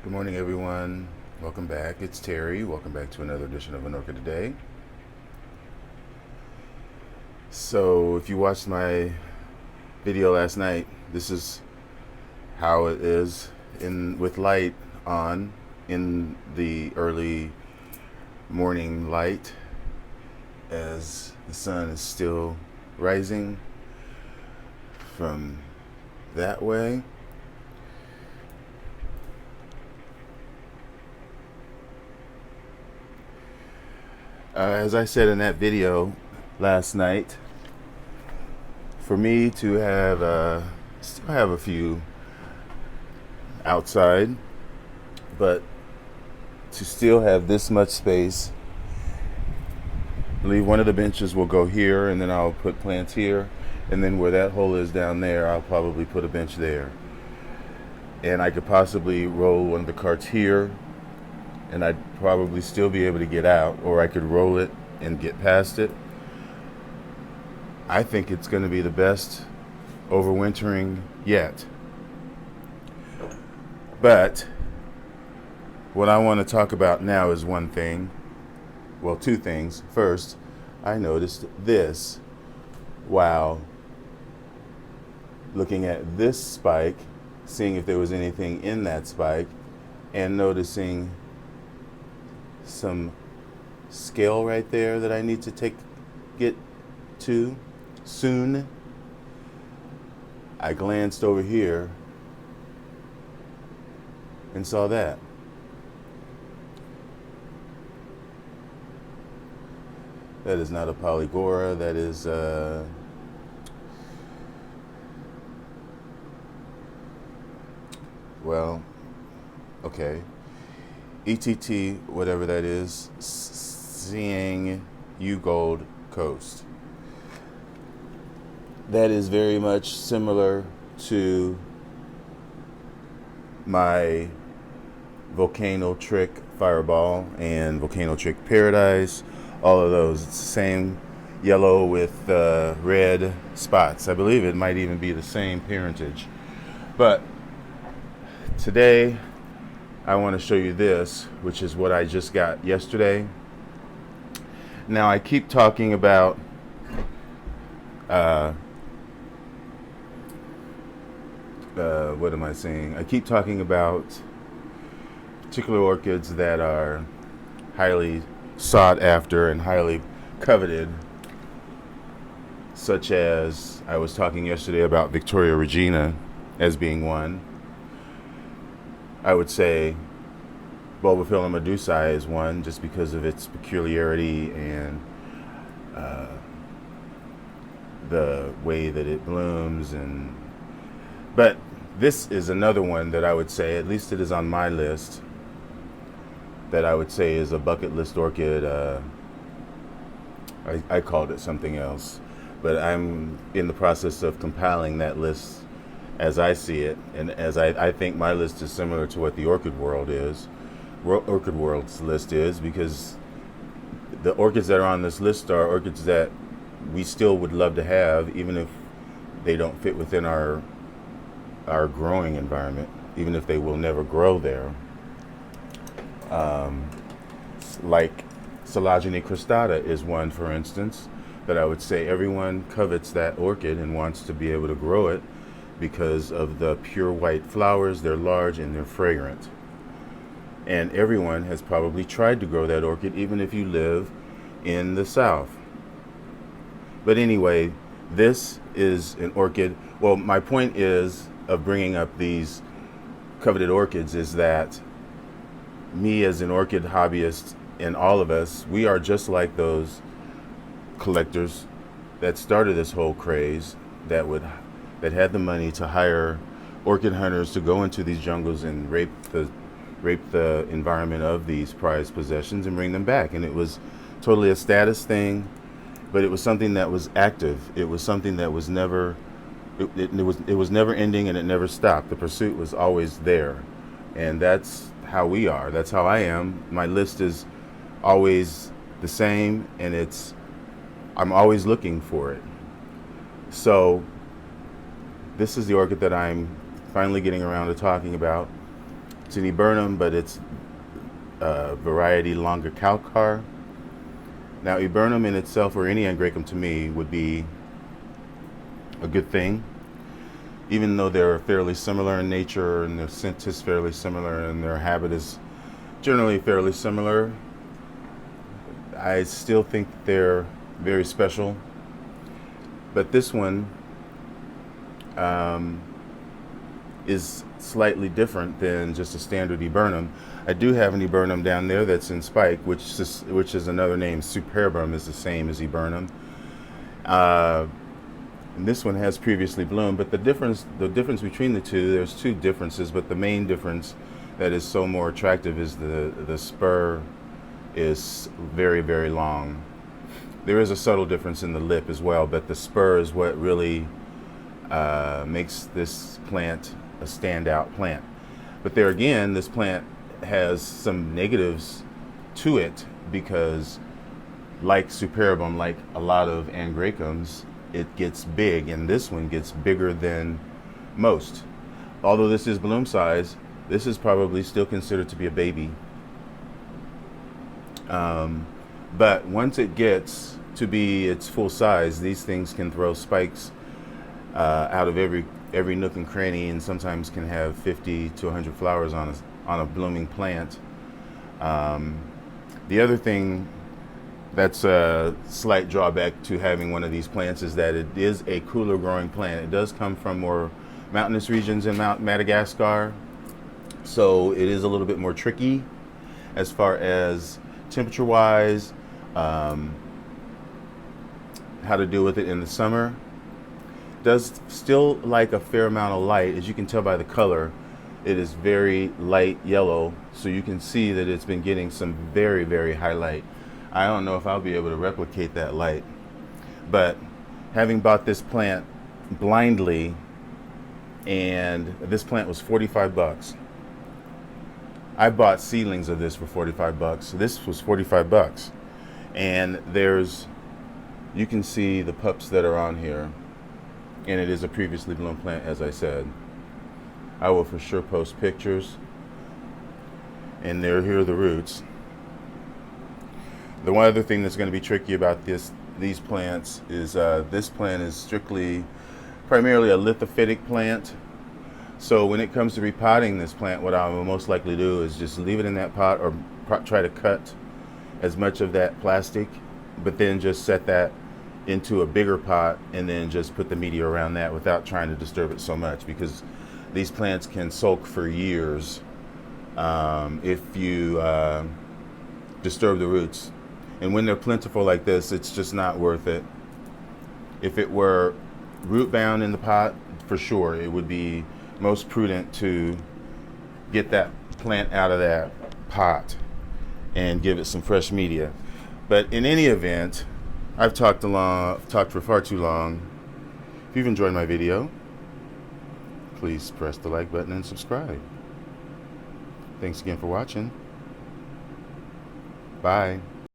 Good morning, everyone. Welcome back. It's Terry. Welcome back to another edition of An Orchid Today. So, if you watched my video last night, this is how it is with light on in the early morning light as the sun is still rising from that way. As I said in that video last night, for me to have still have a few outside, but to still have this much space, I believe one of the benches will go here, and then I'll put plants here, and then where that hole is down there, I'll probably put a bench there. And I could possibly roll one of the carts here, and I'd probably still be able to get out, or I could roll it and get past it. I think it's going to be the best overwintering yet. But what I want to talk about now is one thing. Well, two things. First, I noticed this while looking at this spike, seeing if there was anything in that spike, and noticing some scale right there that I need to get to soon. I glanced over here and saw that. That is not a polygora, that is well, okay. ETT, whatever that is, Hsiang Yu Gold Coast. That is very much similar to my Volcano Trick Fireball and Volcano Trick Paradise. All of those. It's the same yellow with red spots. I believe it might even be the same parentage. But today, I want to show you this, which is what I just got yesterday. Now, I keep talking about what am I saying? I keep talking about particular orchids that are highly sought after and highly coveted, such as I was talking yesterday about Victoria Regina as being one. I would say Bulbophyllum medusae is one, just because of its peculiarity and the way that it blooms. But this is another one that I would say, at least it is on my list, that I would say is a bucket list orchid. I called it something else, but I'm in the process of compiling that list as I see it, and as I think my list is similar to what the Orchid World is, Orchid World's list is, because the orchids that are on this list are orchids that we still would love to have, even if they don't fit within our growing environment, even if they will never grow there. Like Silogene cristata is one, for instance, that I would say everyone covets that orchid and wants to be able to grow it, because of the pure white flowers. They're large and they're fragrant. And everyone has probably tried to grow that orchid, even if you live in the South. But anyway, this is an orchid. Well, my point is of bringing up these coveted orchids is that me as an orchid hobbyist, and all of us, we are just like those collectors that started this whole craze, that had the money to hire orchid hunters to go into these jungles and rape the environment of these prized possessions and bring them back. And it was totally a status thing, but it was something that was active. It was something that was never, it was never ending, and it never stopped. The pursuit was always there, and that's how we are. That's how I am. My list is always the same, and I'm always looking for it. So this is the orchid that I'm finally getting around to talking about. It's an Burnham, but it's variety Longicalcar. Now, Burnham in itself, or any Angraecum to me, would be a good thing, even though they're fairly similar in nature and their scent is fairly similar and their habit is generally fairly similar. I still think they're very special, but this one is slightly different than just a standard Burnham. I do have an Burnham down there that's in spike, which is another name. Superbum is the same as Burnham. And this one has previously bloomed, but the difference between the two, there's two differences, but the main difference that is so more attractive is the spur is very, very long. There is a subtle difference in the lip as well, but the spur is what really makes this plant a standout plant. But there again, this plant has some negatives to it because, like Superbum, like a lot of Angraecums, it gets big, and this one gets bigger than most. Although this is bloom size, this is probably still considered to be a baby. But once it gets to be its full size, these things can throw spikes out of every nook and cranny, and sometimes can have 50 to 100 flowers on a blooming plant. The other thing that's a slight drawback to having one of these plants is that it is a cooler growing plant. It does come from more mountainous regions in Madagascar, so it is a little bit more tricky as far as temperature wise, how to deal with it in the summer. Does still like a fair amount of light. As you can tell by the color, it is very light yellow, so you can see that it's been getting some very, very high light. I don't know if I'll be able to replicate that light, but having bought this plant blindly, and this plant was 45 bucks. I bought seedlings of this for 45 bucks. This was 45 bucks. And you can see the pups that are on here, and it is a previously bloomed plant, as I said. I will for sure post pictures, and here are the roots. The one other thing that's going to be tricky about these plants is this plant is primarily a lithophytic plant. So when it comes to repotting this plant, what I will most likely do is just leave it in that pot, or try to cut as much of that plastic, but then just set that into a bigger pot and then just put the media around that without trying to disturb it so much, because these plants can sulk for years if you disturb the roots. And when they're plentiful like this, it's just not worth it. If it were root bound in the pot, for sure, it would be most prudent to get that plant out of that pot and give it some fresh media. But in any event, I've talked for far too long. If you've enjoyed my video, please press the like button and subscribe. Thanks again for watching. Bye.